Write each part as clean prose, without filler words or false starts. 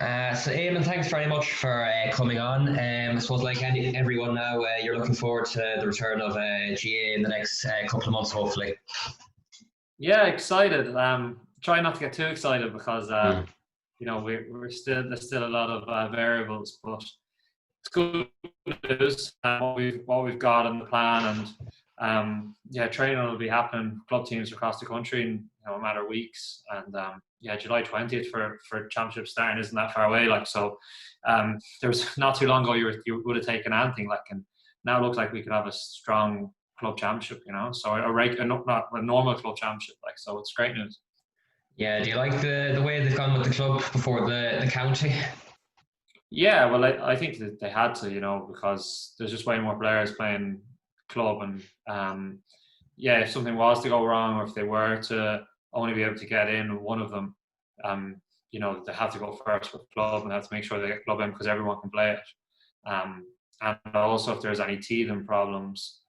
So Eamon, thanks very much for coming on. I suppose like everyone now, you're looking forward to the return of GA in the next couple of months, hopefully. Yeah, excited. Try not to get too excited because Mm. there's still a lot of variables, but it's good news. What we've got in the plan, and training will be happening. Club teams across the country in a matter of weeks, and July 20th for championship starting isn't that far away. There was not too long ago you would have taken anything and now it looks like we could have a strong club championship. So not a normal club championship. So it's great news. Yeah, do you like the way they've gone with the club before the county? Yeah, well, I think that they had to, because there's just way more players playing club, and if something was to go wrong, or if they were to only be able to get in one of them, they have to go first with club and have to make sure they get club in because everyone can play it. And also, if there's any teething problems,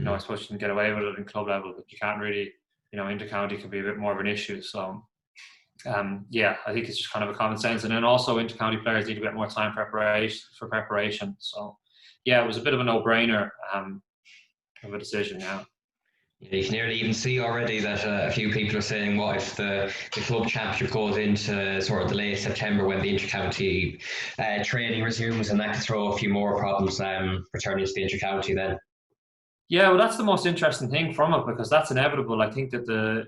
I suppose you can get away with it in club level, but you can't really, inter-county can be a bit more of an issue. So. I think it's just kind of a common sense, and then also inter-county players need a bit more time for preparation. So, it was a bit of a no-brainer of a decision. Yeah. You can nearly even see already that a few people are saying, what if the club championship goes into sort of the late September when the inter-county training resumes, and that could throw a few more problems returning to the inter-county then. Yeah, well, that's the most interesting thing from it because that's inevitable. I think that the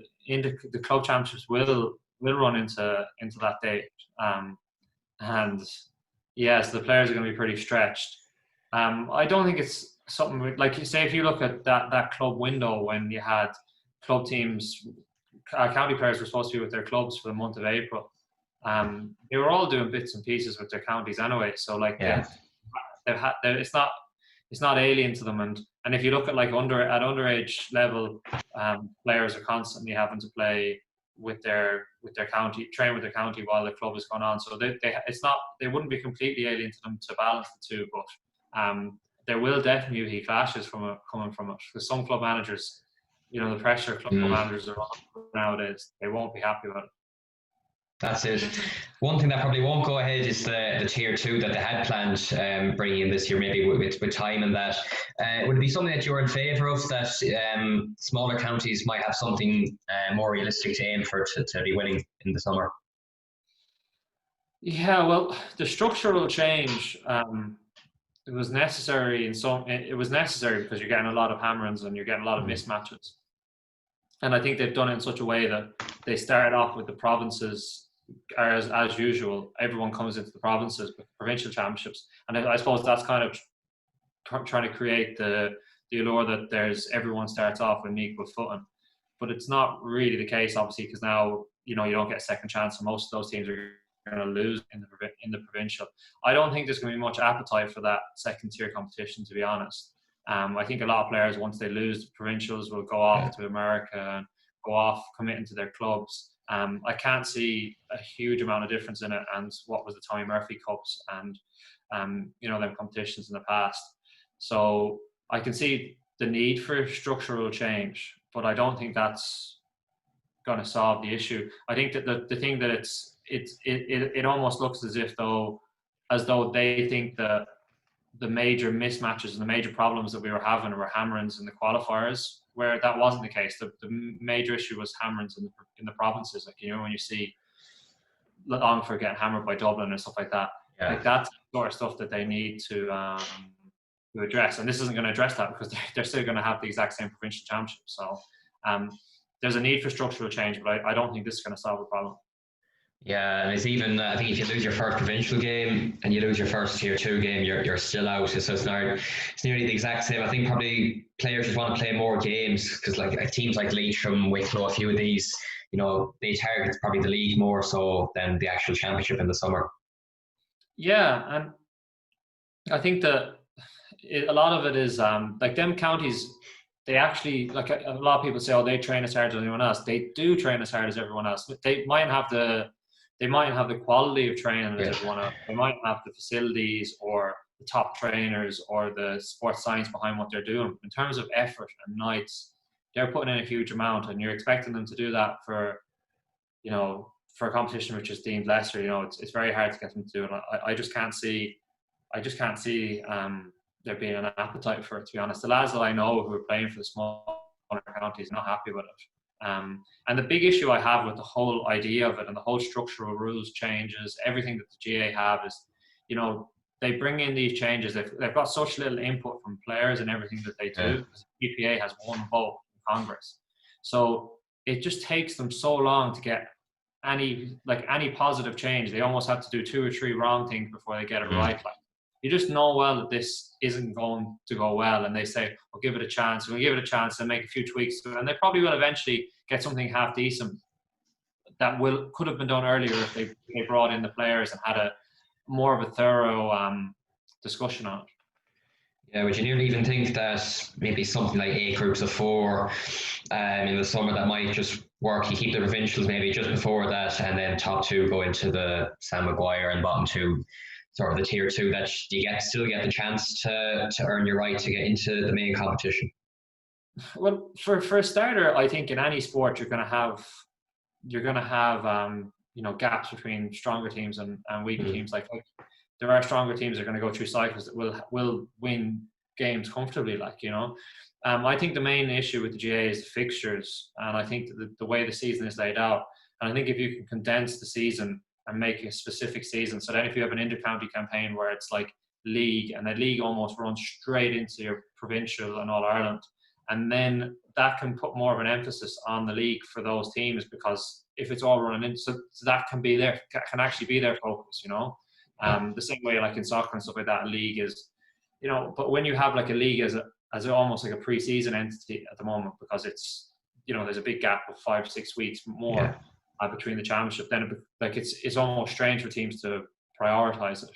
club championships will run into that date, so the players are going to be pretty stretched. I don't think it's something like you say. If you look at that club window when you had club teams, county players were supposed to be with their clubs for the month of April. They were all doing bits and pieces with their counties anyway. So it's not alien to them. And if you look at at underage level, players are constantly having to play with their county, train with their county while the club is going on. So they wouldn't be completely alien to them to balance the two, but there will definitely be clashes coming from it. Because some club managers, the pressure club managers are on nowadays, they won't be happy about it. That's it. One thing that probably won't go ahead is the tier 2 that they had planned bringing in this year, maybe with time and that. Would it be something that you're in favour of, that smaller counties might have something more realistic to aim for to be winning in the summer? Yeah, well, the structural change, it was necessary it was necessary because you're getting a lot of hammer-ins and you're getting a lot of mismatches. And I think they've done it in such a way that they started off with the provinces as usual. Everyone comes into the provinces with provincial championships, and I suppose that's kind of trying to create the allure that everyone starts off with an equal footing. But it's not really the case, obviously, because now you don't get a second chance, and most of those teams are going to lose in the provincial. I don't think there's going to be much appetite for that second tier competition, to be honest. I think a lot of players, once they lose the provincials, will go off to America and go off committing to their clubs. I can't see a huge amount of difference in it and what was the Tommy Murphy Cups and them competitions in the past. So I can see the need for structural change, but I don't think that's going to solve the issue. I think that the thing that it almost looks as though they think that the major mismatches and the major problems that we were having were hammer-ins in the qualifiers, where that wasn't the case. The major issue was hammer-ins in the provinces. When you see Longford getting hammered by Dublin and stuff like that, that's the sort of stuff that they need to address. And this isn't going to address that because they're still going to have the exact same provincial championship. So there's a need for structural change, but I don't think this is going to solve the problem. Yeah, and it's even, I think if you lose your first provincial game and you lose your first tier 2 game, you're still out. So it's nearly the exact same. I think probably players just want to play more games because teams like Leitrim, Wicklow, a few of these, they target probably the league more so than the actual championship in the summer. Yeah, and I think that a lot of it is them counties. They actually, a lot of people say, they train as hard as anyone else. They do train as hard as everyone else. They might have the quality of training as everyone else. They might have the facilities or the top trainers or the sports science behind what they're doing. In terms of effort and nights, they're putting in a huge amount, and you're expecting them to do that for for a competition which is deemed lesser, it's very hard to get them to do it. I just can't see there being an appetite for it, to be honest. The lads that I know who are playing for the smaller counties are not happy with it. And the big issue I have with the whole idea of it and the whole structural rules changes, everything that the GA have is, they bring in these changes. They've got such little input from players and everything that they do. The EPA has one vote in Congress. So it just takes them so long to get any positive change. They almost have to do 2 or 3 wrong things before they get it right. Like, you just know well that this isn't going to go well, and they say, "We'll give it a chance. We'll give it a chance and make a few tweaks to it," and they probably will eventually get something half decent that could have been done earlier if they brought in the players and had a more of a thorough discussion on it. Yeah, would you nearly even think that maybe something like 8 groups of 4 in the summer that might just work? You keep the provincials maybe just before that, and then top 2 go into the Sam Maguire, and bottom 2 sort of the tier 2, that you still get the chance to earn your right to get into the main competition. Well, for a starter, I think in any sport you're going to have gaps between stronger teams and weaker teams. Like there are stronger teams that are going to go through cycles that will win games comfortably. I think the main issue with the GA is the fixtures, and I think the way the season is laid out. And I think if you can condense the season and make a specific season, so then if you have an inter-county campaign where it's like league, and the league almost runs straight into your provincial and All-Ireland, and then that can put more of an emphasis on the league for those teams, because if it's all running in, so that can actually be their focus, the same way like in soccer and stuff like that, a league is, but when you have like a league as almost like a pre-season entity at the moment, because it's, there's a big gap of 5 or 6 weeks more between the championship, then it's almost strange for teams to prioritize it.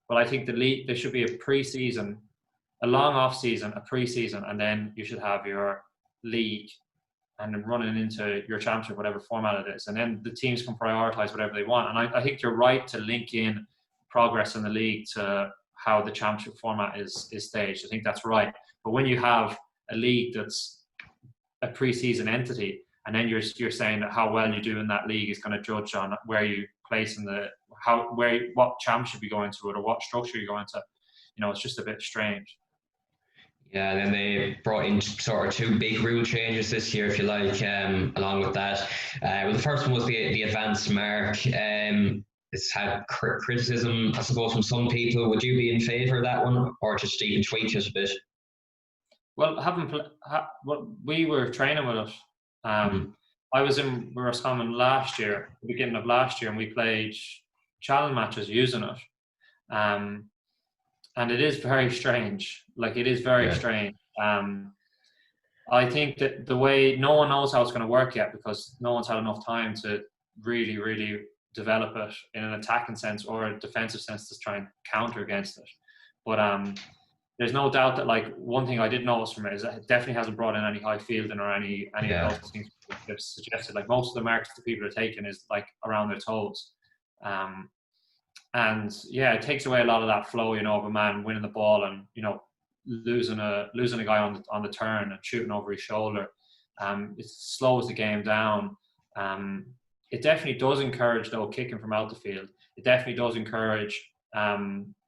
But I think the league, there should be a pre-season, a long off season, a pre-season, and then you should have your league and then running into your championship, whatever format it is, and then the teams can prioritize whatever they want. And I think you're right to link in progress in the league to how the championship format is staged. I think that's right. But when you have a league that's a pre-season entity, and then you're saying that how well you do in that league is going to judge on where you place in what championship you go into or what structure you go into, it's just a bit strange. Yeah, and then they brought in sort of 2 big rule changes this year, if you like, along with that. The first one was the advanced mark. It's had criticism, I suppose, from some people. Would you be in favour of that one, or just even tweak it a bit? Well, we were training with it. I was in Roscommon the beginning of last year, and we played challenge matches using it. And it is very strange. Like, it is very strange. I think that the way, no one knows how it's going to work yet, because no one's had enough time to really, really develop it in an attacking sense or a defensive sense to try and counter against it. But there's no doubt that, like, one thing I did notice from it is that it definitely hasn't brought in any high fielding or any of those things that suggested. Like, most of the marks that people are taking is like around their toes. And it takes away a lot of that flow, of a man winning the ball and, losing a guy on the turn and shooting over his shoulder. It slows the game down. It definitely does encourage, though, kicking from out the field. It definitely does encourage,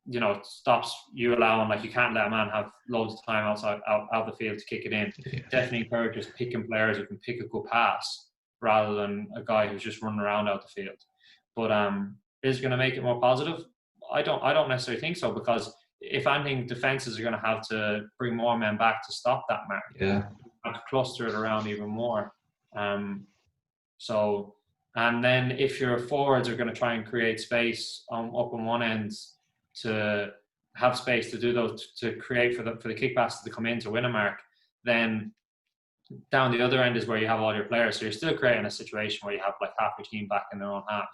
it stops you allowing, like, you can't let a man have loads of time out the field to kick it in. It definitely encourages picking players who can pick a good pass rather than a guy who's just running around out the field. But is it going to make it more positive? I don't necessarily think so, because if anything, defenses are going to have to bring more men back to stop that mark. Yeah. And to cluster it around even more. And then if your forwards are going to try and create space up on one end to have space to do those, to create for the kickbacks to come in to win a mark, then down the other end is where you have all your players. So you're still creating a situation where you have like half your team back in their own half.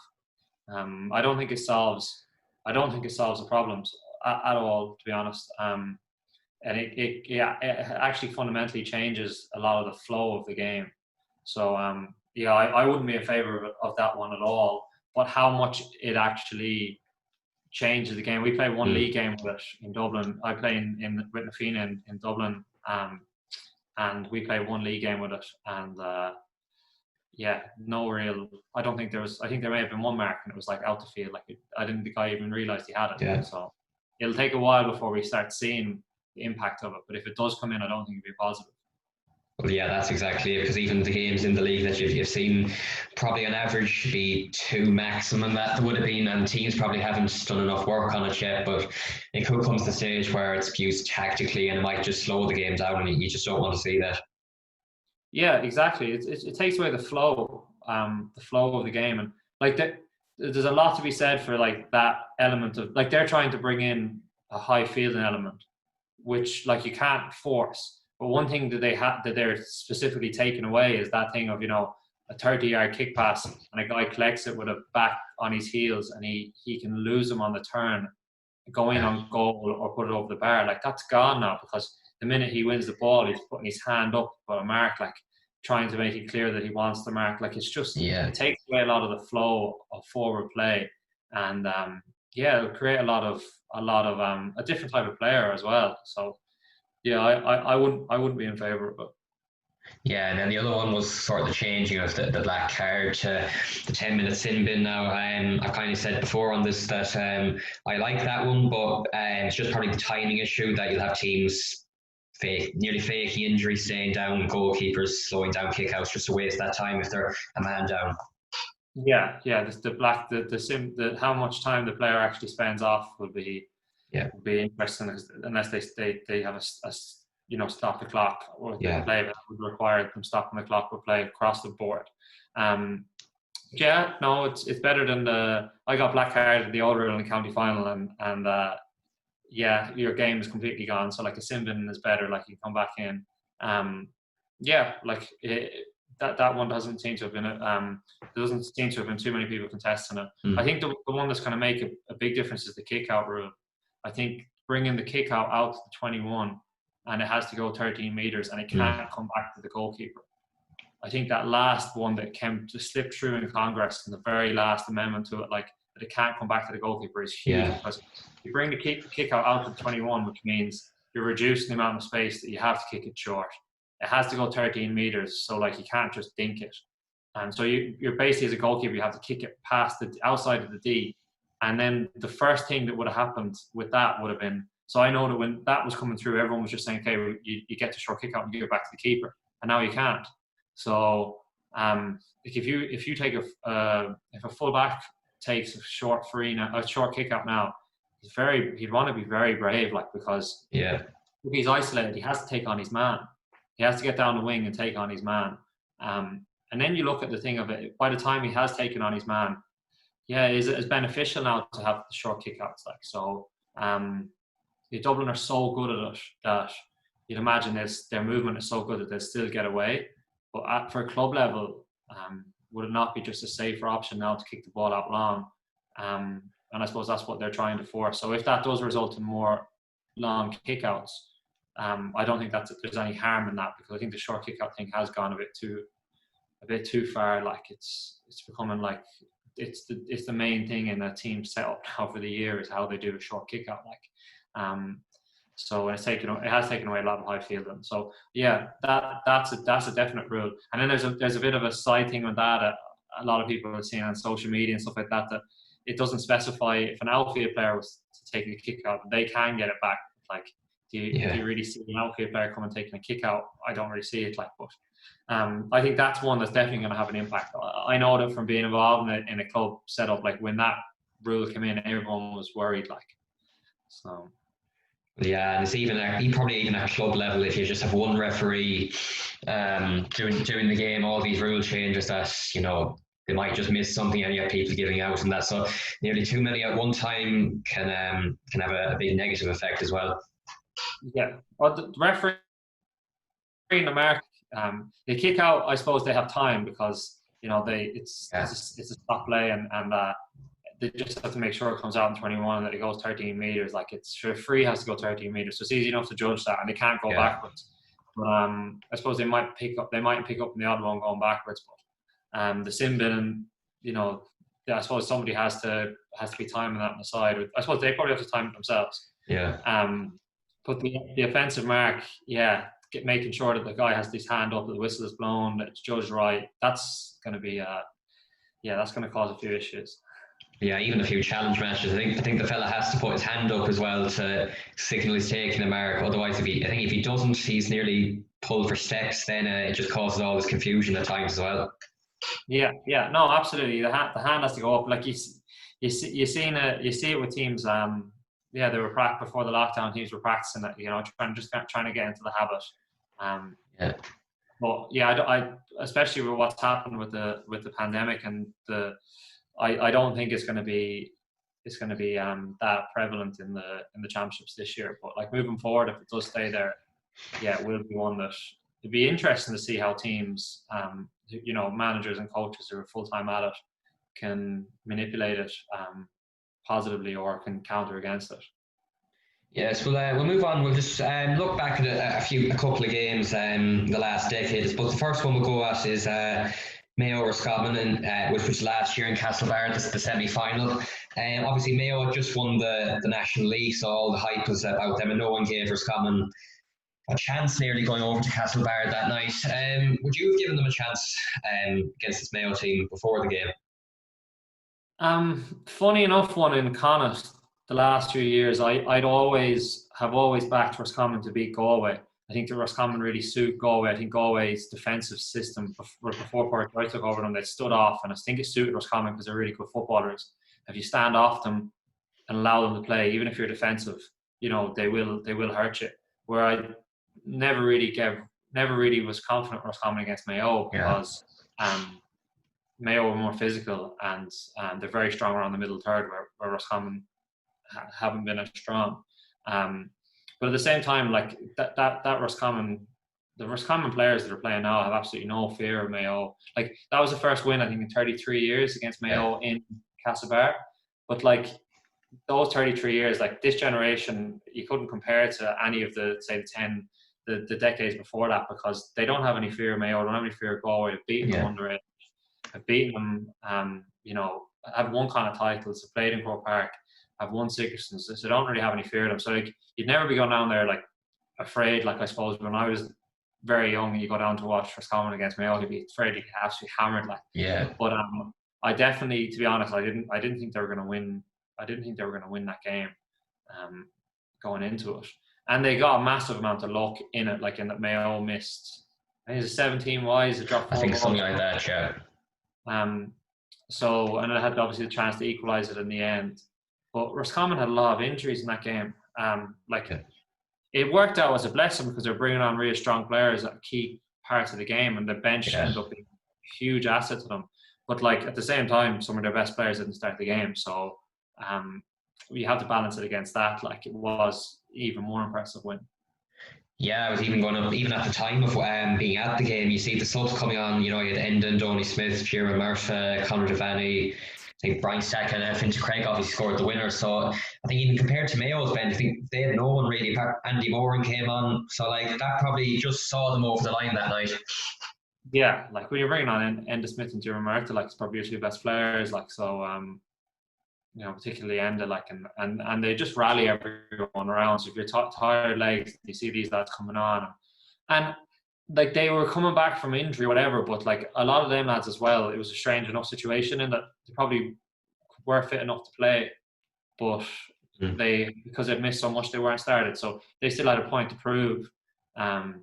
I don't think it solves the problems at all, to be honest. And it actually fundamentally changes a lot of the flow of the game. So I wouldn't be in favour of that one at all. But how much it actually changes the game. We play one league game with it in Dublin. I play with Nafina in Dublin, and we play one league game with it. And yeah, no real. I don't think there was. I think there may have been one mark, and it was like out the field. Like I didn't think I even realised he had it. Yeah. So it'll take a while before we start seeing the impact of it. But if it does come in, I don't think it'll be positive. Well, yeah, that's exactly it. Because even the games in the league that you've seen, probably on average be 2 maximum that would have been, and teams probably haven't done enough work on it yet. But it could come to the stage where it's used tactically, and it might just slow the game down, and you just don't want to see that. Yeah, exactly. It takes away the flow of the game, and like there's a lot to be said for like that element of like they're trying to bring in a high fielding element, which like you can't force. But one thing that they're specifically taking away is that thing of a 30-yard kick pass and a guy collects it with a back on his heels and he can lose them on the turn, go in on goal or put it over the bar. Like that's gone now because the minute he wins the ball, he's putting his hand up for a mark, like trying to make it clear that he wants the mark. Like it's just it takes away a lot of the flow of forward play, and it'll create a lot of a different type of player as well. So yeah, I wouldn't be in favour of it. Yeah, and then the other one was sort of the changing of the black card to the 10-minute sin bin now. I've kind of said before on this that I like that one, but it's just probably the timing issue that you'll have teams nearly faking injuries, staying down, goalkeepers slowing down kickouts just to waste that time if they're a man down. Yeah. The how much time the player actually spends off will be interesting unless they have a stop the clock or the play that would require them stopping the clock or play across the board. It's better than I got black card in the All Ireland in the county final and your game is completely gone. So like a sin bin is better. Like you come back in. That one doesn't seem to have been there doesn't seem to have been too many people contesting it. I think the one that's going to make a big difference is the kick out rule. I think bringing the kick out to the 21 and it has to go 13 meters and it can't come back to the goalkeeper. I think that last one that came to slip through in Congress and the very last amendment to it, like that it can't come back to the goalkeeper is huge because you bring the kick out to the 21, which means you're reducing the amount of space that you have to kick it short. It has to go 13 meters, so like you can't just dink it. And so you're basically as a goalkeeper, you have to kick it past the outside of the D. And then the first thing that would have happened with that would have been, so I know that when that was coming through, everyone was just saying, okay, you get to short kick out and give it back to the keeper. And now you can't. So if you take if a fullback takes a short kick out now, he'd want to be very brave, like, because if he's isolated, he has to take on his man. He has to get down the wing and take on his man. And then you look at the thing of it, by the time he has taken on his man, it's beneficial now to have the short kickouts. Like, so the Dublin are so good at it that you'd imagine their movement is so good that they'll still get away. But for a club level, would it not be just a safer option now to kick the ball out long? And I suppose that's what they're trying to force. So if that does result in more long kickouts, I don't think there's any harm in that, because I think the short kick out thing has gone a bit too far. Like it's becoming like it's the main thing in a team setup now for the year is how they do a short kick out. Like, so it has taken away a lot of high fielding. So that's a definite rule. And then there's a bit of a side thing with that. A lot of people are seeing on social media and stuff like that it doesn't specify if an outfield player was to take a kick out, they can get it back. Like, do you really see an outfield player come and taking a kick out? I don't really see it, like, but I think that's one that's definitely going to have an impact. I know that from being involved in a club setup, like when that rule came in, everyone was worried, like, so. Yeah, and it's probably even at club level, if you just have one referee during the game, all these rule changes that, they might just miss something and you have people giving out and that. So nearly too many at one time can have a big negative effect as well. Yeah. Well, the referee in America, they kick out, I suppose they have time because, it's a stop play and they just have to make sure it comes out in 21 and that it goes 13 meters. Like, it's free has to go 13 meters. So it's easy enough to judge that, and they can't go backwards. But I suppose they might pick up in the other one going backwards. But the sin bin, I suppose somebody has to be timing that on the side. I suppose they probably have to time it themselves. Yeah. But the offensive mark, making sure that the guy has his hand up, that the whistle is blown, that it's judged right. That's going to be that's going to cause a few issues. Yeah, even a few challenge matches. I think the fella has to put his hand up as well to signal he's taking a mark. Otherwise, if he doesn't, he's nearly pulled for steps. Then it just causes all this confusion at times as well. Yeah, no, absolutely. The hand has to go up. Like you see it with teams. They were before the lockdown. Teams were practicing that, trying to get into the habit. But yeah, I especially with what's happened with the pandemic and I don't think it's going to be that prevalent in the championships this year. But like moving forward, if it does stay there, it will be one that it'd be interesting to see how teams, managers and coaches who are full time at it, can manipulate it positively or can counter against it. Yes, we'll move on. We'll just look back at a couple of games the last decade. But the first one we'll go at is Mayo Roscommon, which was last year in Castlebar, the semi-final. Obviously, Mayo had just won the National League, so all the hype was about them, and no one gave Roscommon a chance nearly going over to Castlebar that night. Would you have given them a chance against this Mayo team before the game? Funny enough, one in Connacht the last few years, I'd always backed Roscommon to beat Galway. I think the Roscommon really suit Galway. I think Galway's defensive system before Portroy took over them, they stood off, and I think it suited Roscommon because they're really good footballers. If you stand off them and allow them to play, even if you're defensive, they will hurt you. Where I never really was confident Roscommon against Mayo because Mayo were more physical and they're very strong around the middle third, where Roscommon haven't been as strong. But at the same time, like that Roscommon, the Roscommon players that are playing now have absolutely no fear of Mayo. Like that was the first win, I think, in 33 years against Mayo in Castlebar. But like those 33 years, like this generation, you couldn't compare it to any of the decades before that, because they don't have any fear of Mayo, don't have any fear of Galway. Have beaten them underage, have beaten them, have won kind of titles, have played in Croke Park, have won Sickersons, so don't really have any fear of them. So like you'd never be going down there like afraid. Like I suppose when I was very young and you go down to watch Roscommon against Mayo, you'd be afraid you'd get absolutely hammered. But I definitely, to be honest, I didn't think they were going to win. I didn't think they were going to win that game going into it. And they got a massive amount of luck in it, like in that Mayo missed, I think it was 17 wides, it dropped 4 I think balls. something like that, yeah. And it had obviously the chance to equalise it in the end. But Roscommon had a lot of injuries in that game. It worked out as a blessing because they're bringing on really strong players at key parts of the game, and the bench ended up being a huge asset to them. But like at the same time, some of their best players didn't start the game, so we have to balance it against that. Like it was even more impressive win. Yeah, I was even going up, even at the time of being at the game, you see the subs coming on, you had Endon, Donny Smith, Kieran Murphy, Conor Devaney, I think Brian Stack and Finch Craig obviously scored the winner. So I think even compared to Mayo's bench, I think they had no one really. Andy Moran came on, so like that probably just saw them over the line that night. Yeah, like when you're bringing on Enda Smith and Kieran Murphy, like it's probably your two best players, like so. Particularly Enda, like and they just rally everyone around. So if you're tired legs, you see these lads coming on, and like they were coming back from injury, whatever. But like a lot of them lads as well, it was a strange enough situation in that they probably were fit enough to play, but because they've missed so much, they weren't started. So they still had a point to prove. And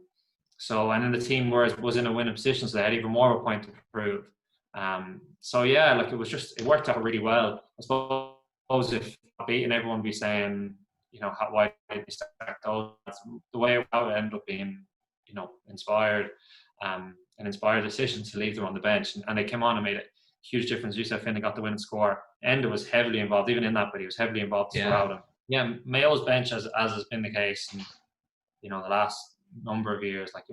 then the team was in a winning position, so they had even more of a point to prove. Like it worked out really well. I suppose if beating, everyone would be saying, why did you start those? The way it ended up being, inspired, an inspired decision to leave them on the bench, and they came on and made a huge difference. Yusuf Finney got the winning score. Enda was heavily involved, even in that, but he was heavily involved throughout him. Yeah, Mayo's bench, as has been the case in, the last number of years, like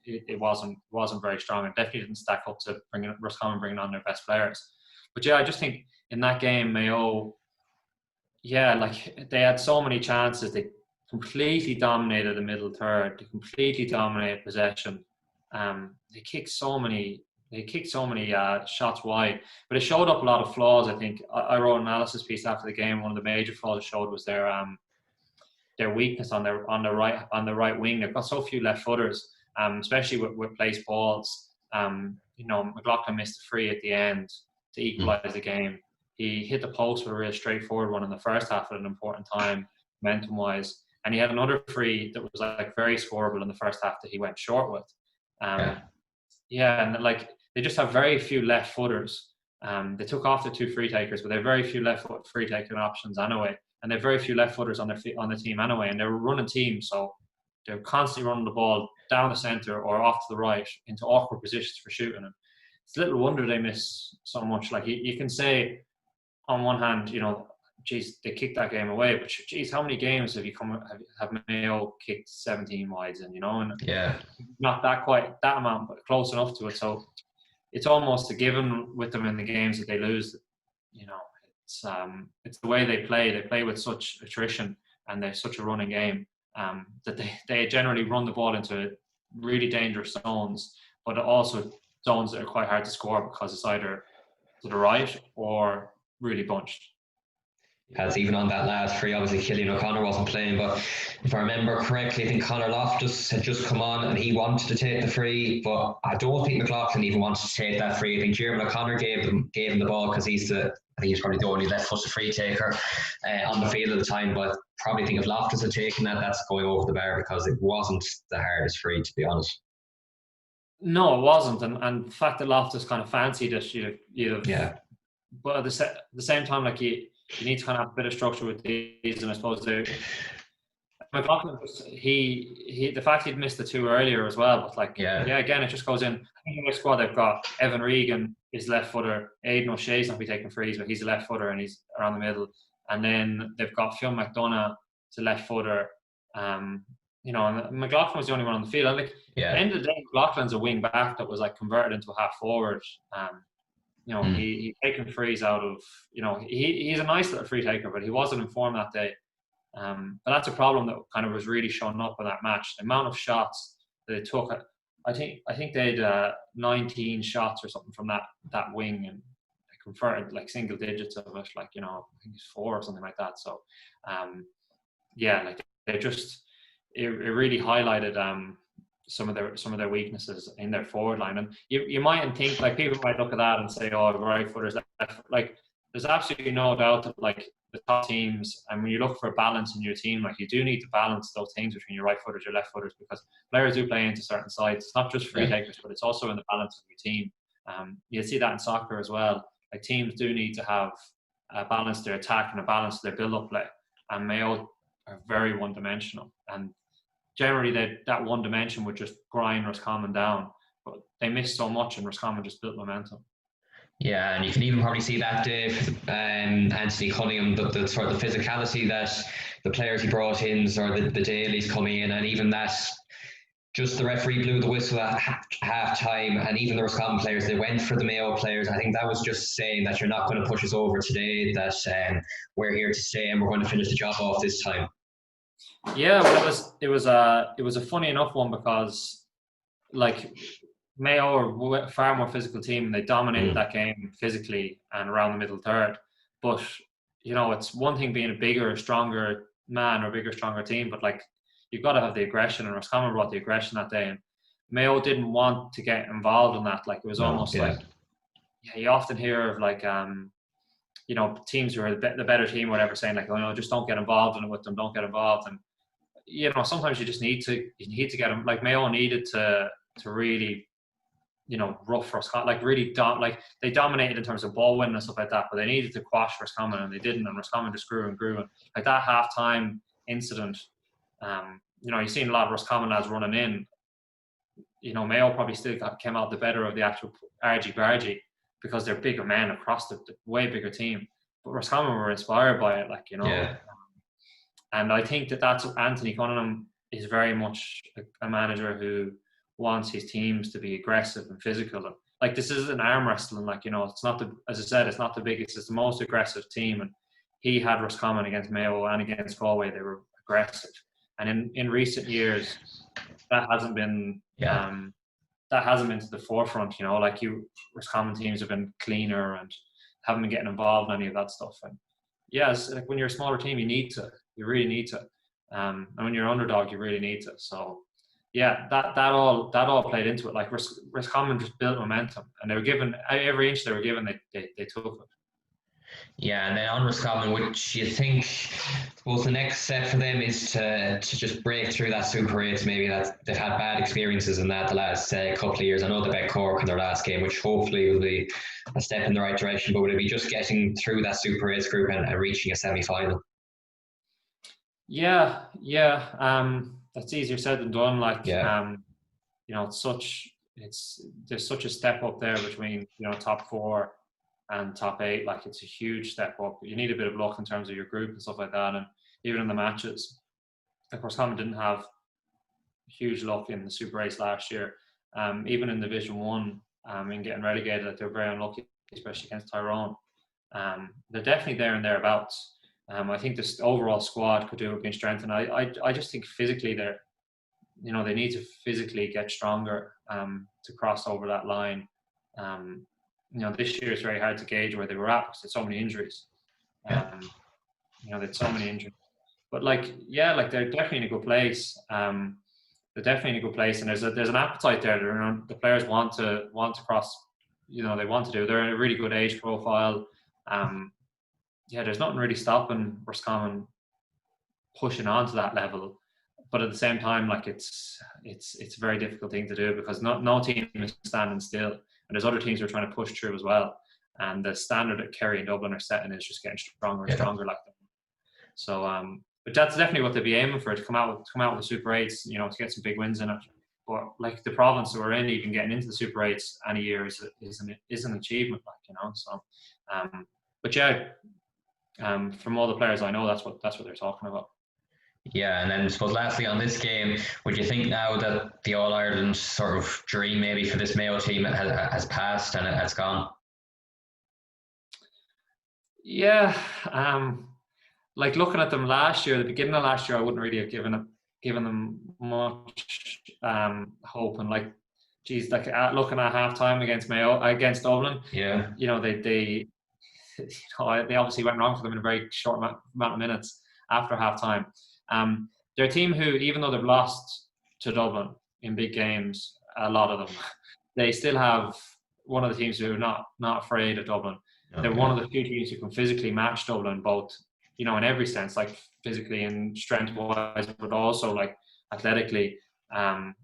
it wasn't very strong. It definitely didn't stack up to Roscommon bringing on their best players. But I just think in that game, Mayo, like they had so many chances. They completely dominated the middle third. They completely dominated possession. They kicked so many shots wide, but it showed up a lot of flaws. I think I wrote an analysis piece after the game. One of the major flaws it showed was their their weakness on the right wing. They've got so few left footers, especially with place balls. McLaughlin missed a free at the end to equalise the game. He hit the post with a real straightforward one in the first half at an important time, momentum wise. And he had another free that was like very scoreable in the first half that he went short with. And like they just have very few left footers. They took off the 2 free takers, but they have very few left foot free taking options anyway. And they have very few left footers on the team anyway. And they're a running team, so they're constantly running the ball down the centre or off to the right into awkward positions for shooting. And it's little wonder they miss so much. Like you can say, on one hand, geez, they kicked that game away, but geez, how many games have Mayo kicked 17 wides in, and not that amount, but close enough to it. So it's almost a given with them in the games that they lose. It's the way they play. They play with such attrition and they're such a running game that they generally run the ball into really dangerous zones, but also zones that are quite hard to score because it's either to the right or really bunched. As even on that last free, obviously Cillian O'Connor wasn't playing, but if I remember correctly, I think Conor Loftus had just come on and he wanted to take the free, but I don't think McLaughlin even wanted to take that free. I think Diarmuid O'Connor gave him the ball because I think he's probably the only left-footed free taker on the field at the time, but probably think if Loftus had taken that, that's going over the bar because it wasn't the hardest free, to be honest. No, it wasn't, and the fact that Loftus kind of fancied it, but at the same time, like you need to kind of have a bit of structure with these, and I suppose McLaughlin, the fact he'd missed the 2 earlier as well, but again, it just goes in. I think in their squad they've got Evan Regan is left footer, Aidan O'Shea's not be taking frees, but he's a left footer and he's around the middle, and then they've got Fionn McDonough to left footer. And McLaughlin was the only one on the field. And at the end of the day, McLaughlin's a wing back that was like converted into a half forward. He's taken frees out of, he's a nice little free taker, but he wasn't in form that day. But that's a problem that kind of was really showing up in that match. The amount of shots that they took, I think they had 19 shots or something from that wing, and they converted like single digits of it, like, I think it's 4 or something like that. So, they just, it really highlighted some of their weaknesses in their forward line. And you mightn't think, like, people might look at that and say, oh, the right footers, like, there's absolutely no doubt that, like, the top teams, and when you look for a balance in your team, like, you do need to balance those things between your right footers, your left footers, because players do play into certain sides. It's not just free takers, but it's also in the balance of your team. You see that in soccer as well. Like, teams do need to have a balance to their attack and a balance to their build-up play. And Mayo are very one-dimensional. And generally, that one dimension would just grind Roscommon down. But they missed so much, and Roscommon just built momentum. Yeah, and you can even probably see that, Dave, Anthony Cunningham, the sort of the physicality that the players he brought in, or the Dailies coming in, and even that, just the referee blew the whistle at half time, and even the Roscommon players, they went for the Mayo players. I think that was just saying that you're not going to push us over today, that we're here to stay and we're going to finish the job off this time. Yeah, well, it was a funny enough one because, like, Mayo are a far more physical team and they dominated that game physically and around the middle third. But, it's one thing being a bigger, stronger man or bigger, stronger team, but, like, you've got to have the aggression, and Roscommon brought the aggression that day. And Mayo didn't want to get involved in that. Like, it was almost like, you often hear of, like, teams who are the better team or whatever saying, like, just don't get involved in it with them, don't get involved. And, sometimes you just need to get them. Like, Mayo needed to really, rough Roscommon, like, really they dominated in terms of ball winning and stuff like that, but they needed to quash Roscommon, and they didn't, and Roscommon just grew and grew. And like that half-time incident, you've seen a lot of Roscommon lads running in. Mayo probably still came out the better of the actual argy-bargy because they're bigger men across the way bigger team. But Roscommon were inspired by it, And I think that's Anthony Cunningham is very much a manager who wants his teams to be aggressive and physical. And, like, this isn't arm wrestling. Like, it's not as I said, it's not the biggest. It's the most aggressive team. And he had Roscommon against Mayo and against Galway. They were aggressive. And in recent years, that hasn't been to the forefront. Roscommon teams have been cleaner and haven't been getting involved in any of that stuff. And like, when you're a smaller team, you really need to. And when you're underdog, you really need to. So yeah, that all played into it. Like Roscommon just built momentum, and they were given every inch they were given, they took it. Yeah, and then on Roscommon, which you think, I suppose the next step for them is to just break through that Super 8. Maybe that they've had bad experiences in that the last couple of years. I know they bet Cork in their last game, which hopefully will be a step in the right direction. But would it be just getting through that Super 8 group and reaching a semi-final? Yeah, yeah. That's easier said than done. Like, Yeah. there's such a step up there between top 4 and top 8. Like, it's a huge step up. You need a bit of luck in terms of your group and stuff like that. And even in the matches, of course, Roscommon didn't have huge luck in the Super 8 last year. Even in Division 1, in getting relegated, like, they were very unlucky, especially against Tyrone. They're definitely there and thereabouts. I think this overall squad could do with being strengthened. I just think physically they need to physically get stronger to cross over that line. This year it's very hard to gauge where they were at because there's so many injuries. There's so many injuries. But they're definitely in a good place. They're definitely in a good place, and there's an appetite there. The players want to cross. They want to do. They're in a really good age profile. There's nothing really stopping Roscommon pushing on to that level. But at the same time, like it's a very difficult thing to do because no team is standing still, and there's other teams who are trying to push through as well. And the standard that Kerry and Dublin are setting is just getting stronger and stronger. Like them. So, but that's definitely what they'd be aiming for, to come out with the Super 8s, to get some big wins in it. But like the province that we're in, even getting into the Super 8s any year is an achievement. Like so. But yeah, from all the players I know, that's what they're talking about. Yeah, and then I suppose lastly on this game, would you think now that the All Ireland sort of dream maybe for this Mayo team has passed and it has gone? Yeah, like looking at them last year, the beginning of last year, I wouldn't really have given them much hope. And like, geez, like looking at halftime against Dublin, Yeah, they obviously went wrong for them in a very short amount of minutes after halftime. They're a team who, even though they've lost to Dublin in big games, a lot of them, they still have one of the teams who are not afraid of Dublin. Okay. They're one of the few teams who can physically match Dublin, both in every sense, like physically and strength-wise, but also like athletically and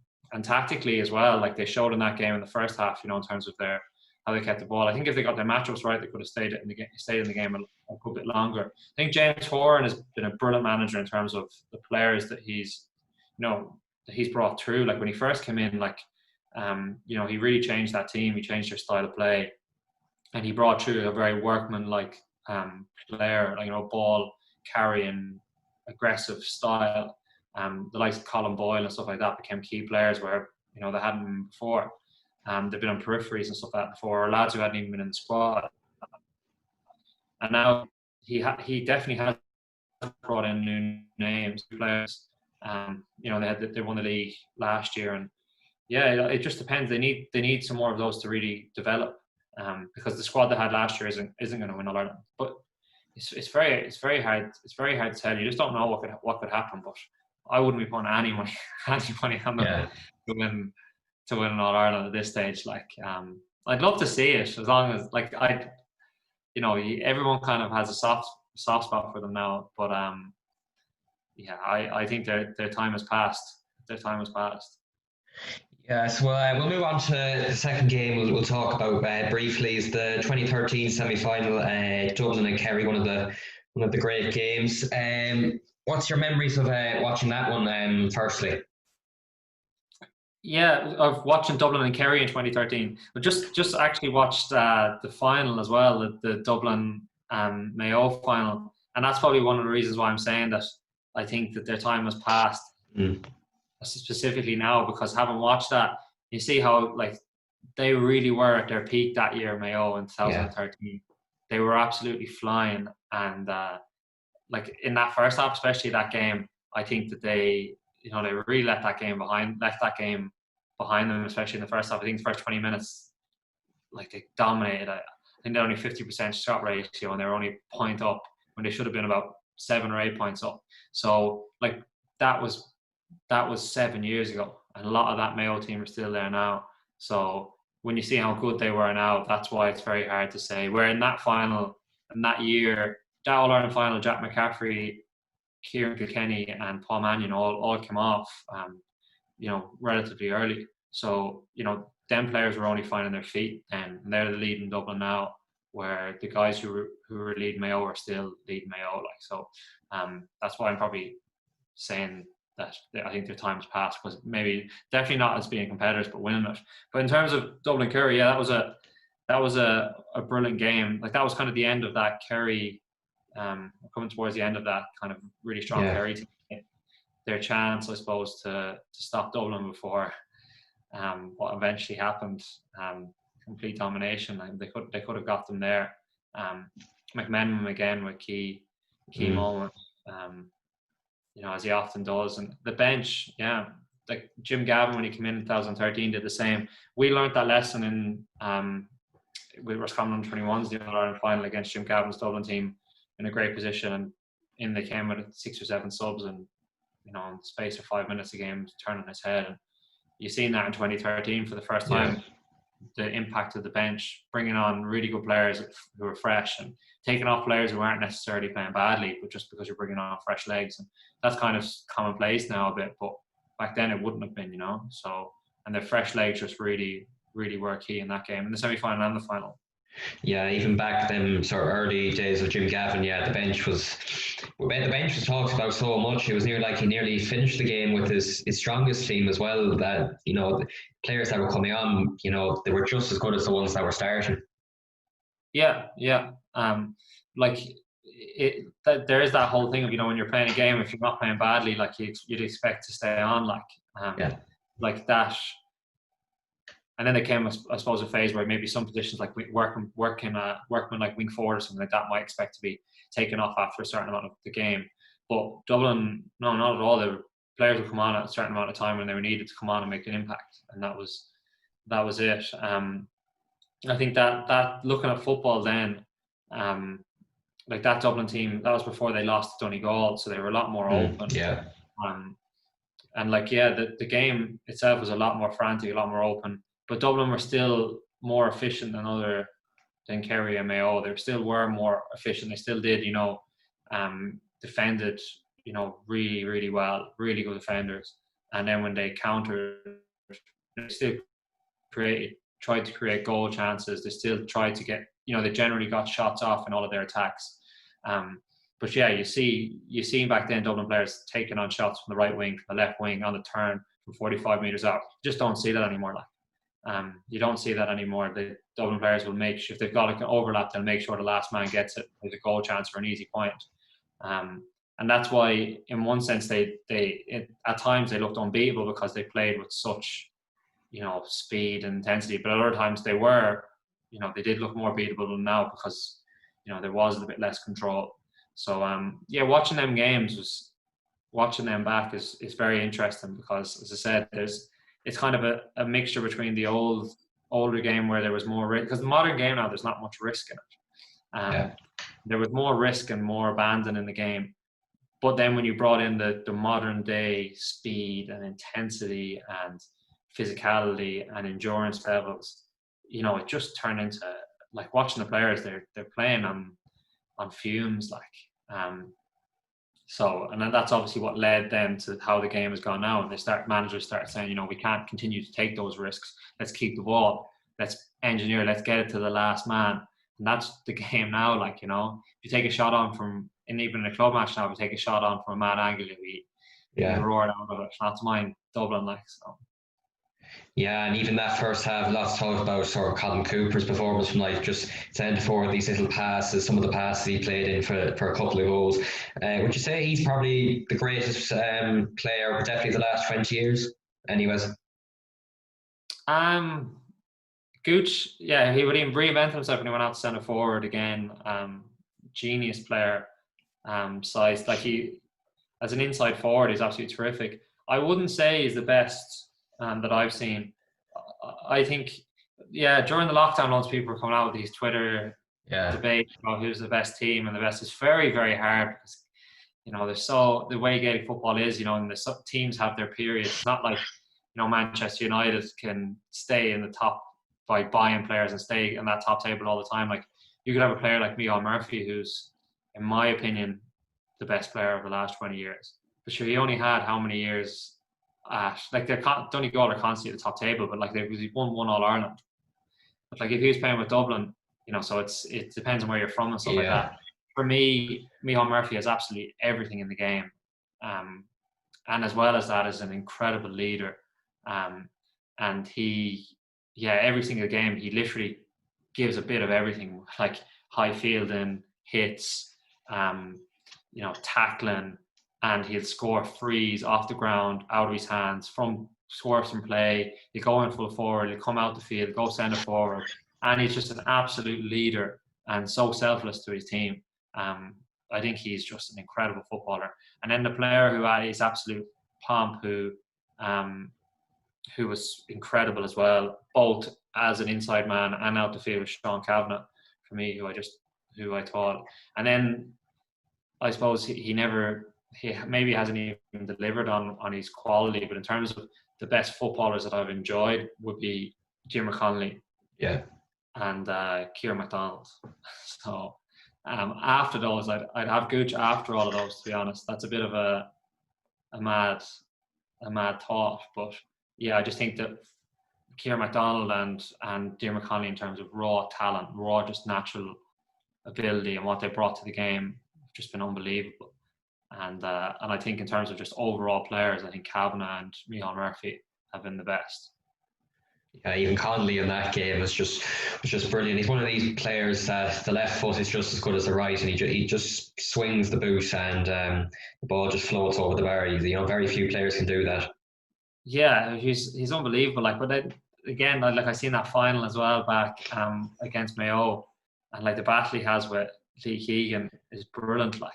tactically as well. Like they showed in that game in the first half, in terms of how they kept the ball. I think if they got their matchups right, they could have stayed in the game a good bit longer. I think James Horan has been a brilliant manager in terms of the players that he's brought through. Like when he first came in, he really changed that team. He changed their style of play, and he brought through a very workman-like player, ball carrying, aggressive style. The likes of Colin Boyle and stuff like that became key players where they hadn't been before. They've been on peripheries and stuff like that before, or lads who hadn't even been in the squad. And now he definitely has brought in new names, players. They won the league last year, and yeah, it just depends. They need some more of those to really develop, because the squad they had last year isn't going to win All Ireland. But it's very hard. It's very hard to tell. You just don't know what could happen. But I wouldn't be putting any money on them to win an All Ireland at this stage. Like, I'd love to see it, as long as everyone kind of has a soft spot for them now. But I think their time has passed. Their time has passed. Yeah, so we'll move on to the second game. We'll talk about briefly is the 2013 semi-final, Dublin and Kerry, one of the great games. What's your memories of watching that one? Firstly, yeah, of watching Dublin and Kerry in 2013. But just actually watched the final as well, the Dublin Mayo final, and that's probably one of the reasons why I'm saying that I think that their time has passed. Specifically now, because having watched that, you see how they really were at their peak that year, Mayo in 2013. Yeah. They were absolutely flying, and in that first half, especially that game, I think that they really left that game behind them, especially in the first half. I think the first 20 minutes, they dominated. I think they're only 50% shot ratio, and they were only a point up when they should have been about 7 or 8 points up. So that was 7 years ago, and a lot of that Mayo team are still there now. So when you see how good they were now, that's why it's very hard to say. Where in that final, in that year, that All-Ireland final, Jack McCaffrey, Kieran Kilkenny and Paul Mannion all came off, relatively early. So, them players were only finding their feet then, and they're the lead in Dublin now, where the guys who were leading Mayo are still leading Mayo. That's why I'm probably saying that I think their time's passed, because maybe definitely not as being competitors, but winning it. But in terms of Dublin Kerry, yeah, that was a brilliant game. Like, that was kind of the end of that Kerry. Coming towards the end of that kind of really strong Kerry team, their chance, I suppose, to stop Dublin before what eventually happened. Complete domination. And they could have got them there. McMenamin again with key moment. As he often does. And the bench, like Jim Gavin when he came in 2013 did the same. We learned that lesson in with Roscommon 21's the All-Ireland final against Jim Gavin's Dublin team, in a great position, and they came with 6 or 7 subs, and in the space of 5 minutes a game turning his head. And you've seen that in 2013 for the first time, the impact of the bench, bringing on really good players who are fresh, and taking off players who aren't necessarily playing badly, but just because you're bringing on fresh legs. And that's kind of commonplace now a bit, but back then it wouldn't have been, So, and the fresh legs just really, really were key in that game, in the semi-final and the final. Yeah, even back then, sort of early days of Jim Gavin, the bench was talked about so much. It was he nearly finished the game with his strongest team as well. That the players that were coming on, they were just as good as the ones that were starting. Yeah. There is that whole thing of when you're playing a game, if you're not playing badly, like you'd expect to stay on, like that. And then there came, I suppose, a phase where maybe some positions like workman like wing forward or something like that might expect to be taken off after a certain amount of the game. But Dublin, no, not at all. The players would come on at a certain amount of time when they were needed to come on and make an impact, and that was it. I think that looking at football then, like that Dublin team, that was before they lost to Donegal, so they were a lot more open. And the game itself was a lot more frantic, a lot more open. But Dublin were still more efficient than Kerry and Mayo. They still were more efficient. They still did, defended, really, really well, really good defenders. And then when they countered, they still tried to create goal chances. They still tried to get, they generally got shots off in all of their attacks. But you see back then Dublin players taking on shots from the right wing, from the left wing, on the turn from 45 metres out. You just don't see that anymore. You don't see that anymore. The Dublin players will if they've got an overlap, they'll make sure the last man gets it with a goal chance or an easy point. And that's why, in one sense, at times they looked unbeatable because they played with such, speed and intensity. But at other times they were, they did look more beatable than now because, there was a bit less control. So watching them back is very interesting because, as I said, it's kind of a mixture between the older game where there was more risk, because the modern game now there's not much risk in it. There was more risk and more abandon in the game, but then when you brought in the modern day speed and intensity and physicality and endurance levels, it just turned into like watching the players. They're playing on fumes, and then that's obviously what led them to how the game has gone now. And managers start saying, we can't continue to take those risks. Let's keep the ball. Let's engineer. Let's get it to the last man. And that's the game now. If you take a shot on and even in a club match now, if you take a shot on from a mad angle, we roared out of it. Not to mind Dublin, so. Yeah, and even that first half, lots of talk about sort of Colin Cooper's performance from just sending forward these little passes, some of the passes he played in for a couple of goals. Would you say he's probably the greatest player, definitely the last 20 years? Anyways. Gooch, he would even reinvent himself when he went out to centre forward again. Genius player, size. He, as an inside forward, he's absolutely terrific. I wouldn't say he's the best that I've seen. I think, during the lockdown, lots of people were coming out with these Twitter debates about who's the best team and the best. It's very, very hard because there's so the way Gaelic football is, and the teams have their periods. It's not like Manchester United can stay in the top by buying players and stay in that top table all the time. Like you could have a player like Eamon Donoghue, who's, in my opinion, the best player of the last 20 years. But sure, he only had how many years at, like, Donegal are constantly at the top table, but like he won one All Ireland. But like if he was playing with Dublin, so it depends on where you're from and stuff like that. For me, Eamon Donoghue has absolutely everything in the game, and as well as that, is an incredible leader. And every single game he literally gives a bit of everything, like high fielding, hits, tackling, and he'll score frees off the ground, out of his hands, scores from play. He'll go in full forward, he'll come out the field, go centre forward, and he's just an absolute leader and so selfless to his team. I think he's just an incredible footballer. And then the player who had his absolute pomp, who was incredible as well, both as an inside man and out the field, with Sean Kavanagh, for me, who I thought. And then I suppose he maybe hasn't even delivered on his quality, but in terms of the best footballers that I've enjoyed would be Jim Connolly, and Kieran MacDonald. So after those, I'd have Gooch after all of those, to be honest. That's a bit of a mad thought, but yeah, I just think that Kieran MacDonald and Diarmuid Connolly, in terms of raw talent, raw just natural ability, and what they brought to the game, have just been unbelievable. And I think in terms of just overall players, I think Kavanagh and Eamon Donoghue have been the best. Yeah, even Connolly in that game was just brilliant. He's one of these players that the left foot is just as good as the right, and he just swings the boot, and the ball just floats over the bar. Very few players can do that. Yeah, he's unbelievable. Like, but then, again, I seen that final as well back against Mayo, and like the battle he has with Lee Keegan is brilliant. Like,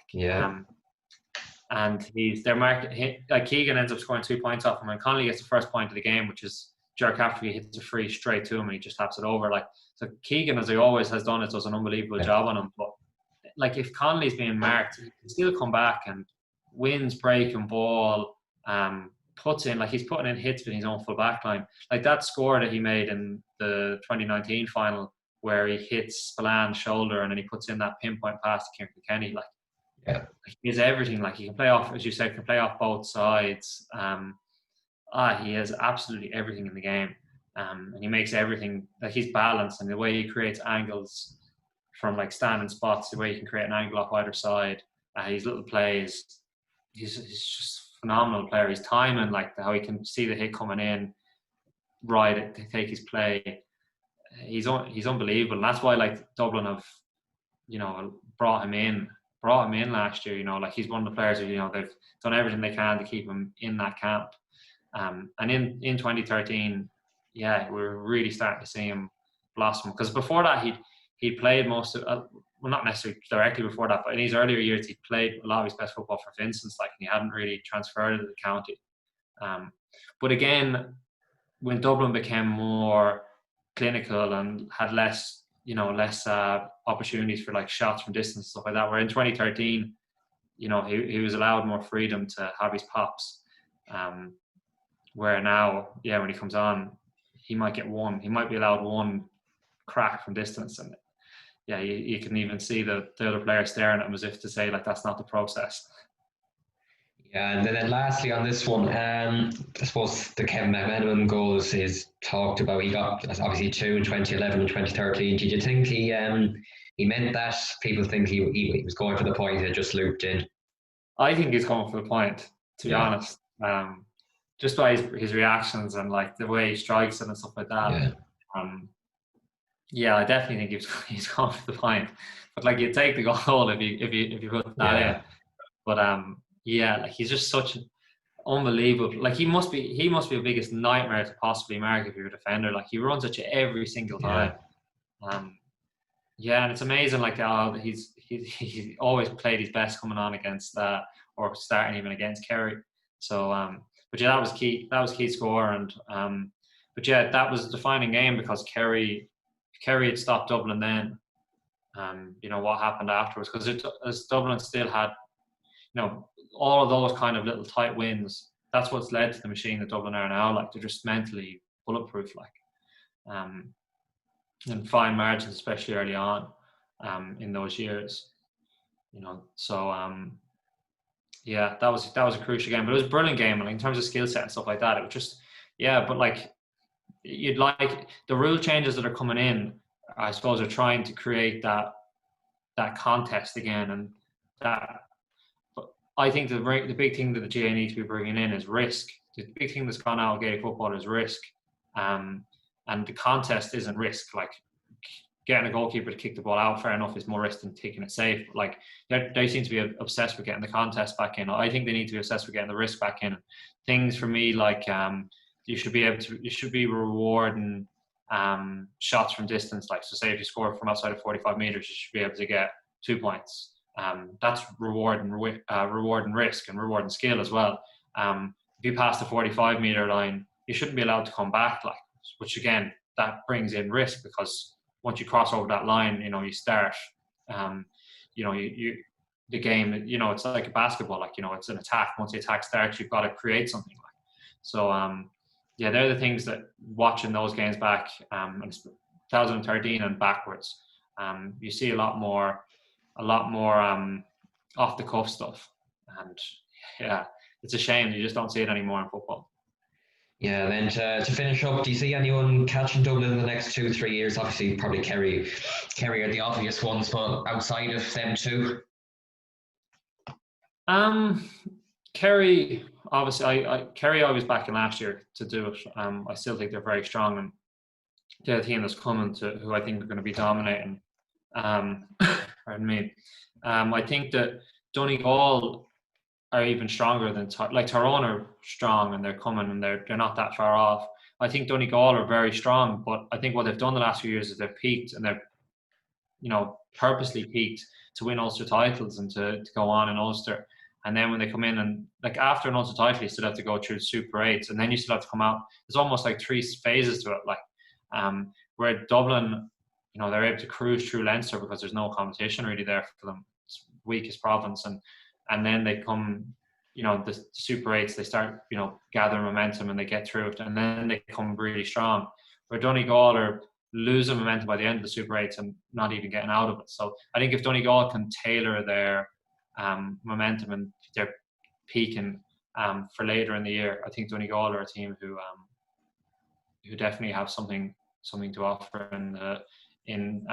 and Keegan ends up scoring 2 points off him, and Connolly gets the first point of the game, which is jerk after he hits a free straight to him, and he just taps it over. Like, so Keegan, as he always has done, does an unbelievable job on him. But like, if Connolly's being marked, he can still come back and wins breaking ball. Puts in, like, he's putting in hits with his own full back line. Like that score that he made in the 2019 final, where he hits Spillan's shoulder and then he puts in that pinpoint pass to Kieran Kenny. Like, he has everything. Like, he can play off, as you said, can play off both sides. He has absolutely everything in the game. And he makes everything, like, he's balanced, and the way he creates angles from like standing spots, the way he can create an angle off either side, his little plays, he's just phenomenal player. His timing, like how he can see the hit coming in, right, to take his play. He's unbelievable, and that's why, like, Dublin have, brought him in last year. Like, he's one of the players who, they've done everything they can to keep him in that camp. And in 2013, we're really starting to see him blossom, because before that he played most of, well, not necessarily directly before that, but in his earlier years, he played a lot of his best football for Vincent's, like, and he hadn't really transferred to the county. But again, when Dublin became more clinical and had less opportunities for like shots from distance and stuff like that, where in 2013, he was allowed more freedom to have his pops. Where now, when he comes on, he might be allowed one crack from distance, and you can even see the other player staring at him as if to say, like, that's not the process. Yeah, and then lastly on this one, I suppose the Kevin McMenamin goals is talked about. He got obviously 2 in 2011 and 2013. Did you think he meant that? People think he was going for the point, it just looped in. I think he's going for the point, to be honest. Just by his reactions and like the way he strikes it and stuff like that. I definitely think he's going for the point. But like, you take the goal if you put that in. But like, he's just such an unbelievable. Like, he must be the biggest nightmare to possibly mark if you're a defender. Like, he runs at you every single time. And it's amazing. Like, he's always played his best coming on against or starting even against Kerry. So that was key. That was key score, and that was a defining game, because Kerry had stopped Dublin then. What happened afterwards, because Dublin still had, all of those kind of little tight wins. That's what's led to the machine that Dublin are now. Like, they're just mentally bulletproof. Like, and fine margins, especially early on, in those years. So yeah, that was a crucial game, but it was a brilliant game. And in terms of skill set and stuff like that, it was just, yeah. But like, you'd like the rule changes that are coming in, I suppose, are trying to create that contest again, and that. But I think the big thing that the GA needs to be bringing in is risk. The big thing that's gone out of Gaelic football is risk, and the contest isn't risk. Like, getting a goalkeeper to kick the ball out, fair enough, is more risk than taking it safe. But like, they seem to be obsessed with getting the contest back in. I think they need to be obsessed with getting the risk back in. Things for me, like, you should be rewarding shots from distance. Like, so say if you score from outside of 45 meters, you should be able to get 2 points. That's reward and risk, and reward and skill as well. If you pass the 45-meter line, you shouldn't be allowed to come back. Like, which again, that brings in risk, because once you cross over that line, you start, the game, it's like a basketball, like, it's an attack. Once the attack starts, you've got to create something. Like, so, yeah, they're the things that, watching those games back, in 2013 and backwards, you see a lot more off the cuff stuff. And yeah, it's a shame you just don't see it anymore in football. Yeah, then to finish up, do you see anyone catching Dublin in the next 2-3 years? Obviously, probably Kerry are the obvious ones, but outside of them too? Kerry, obviously, Kerry I was backing last year to do it. I still think they're very strong, and they're the team that's coming to, who I think are going to be dominating. Pardon me. I think that Donegal are even stronger than Tyrone are strong, and they're coming, and they're not that far off. I think Donegal are very strong, but I think what they've done the last few years is they've peaked, and they're purposely peaked to win Ulster titles and to go on in Ulster. And then when they come in, and like, after an Ulster title, you still have to go through the Super 8s, and then you still have to come out. There's almost like 3 phases to it. Like, where Dublin, they're able to cruise through Leinster because there's no competition really there for them. It's weakest province, and then they come, the Super 8s, they start, gathering momentum, and they get through it, and then they come really strong. Where Donegal are losing momentum by the end of the Super 8s and not even getting out of it. So I think if Donegal can tailor their momentum and their peaking for later in the year, I think Donegal are a team who definitely have something to offer, and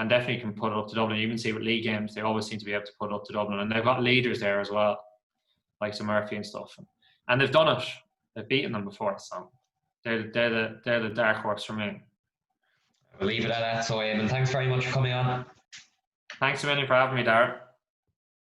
definitely can put it up to Dublin. You even see with league games, they always seem to be able to put it up to Dublin, and they've got leaders there as well, like some Murphy and stuff, and they've done it. They've beaten them before, so they're the dark horse for me. We'll leave it at that. So, Eamon, thanks very much for coming on. Thanks a million for having me, Darragh.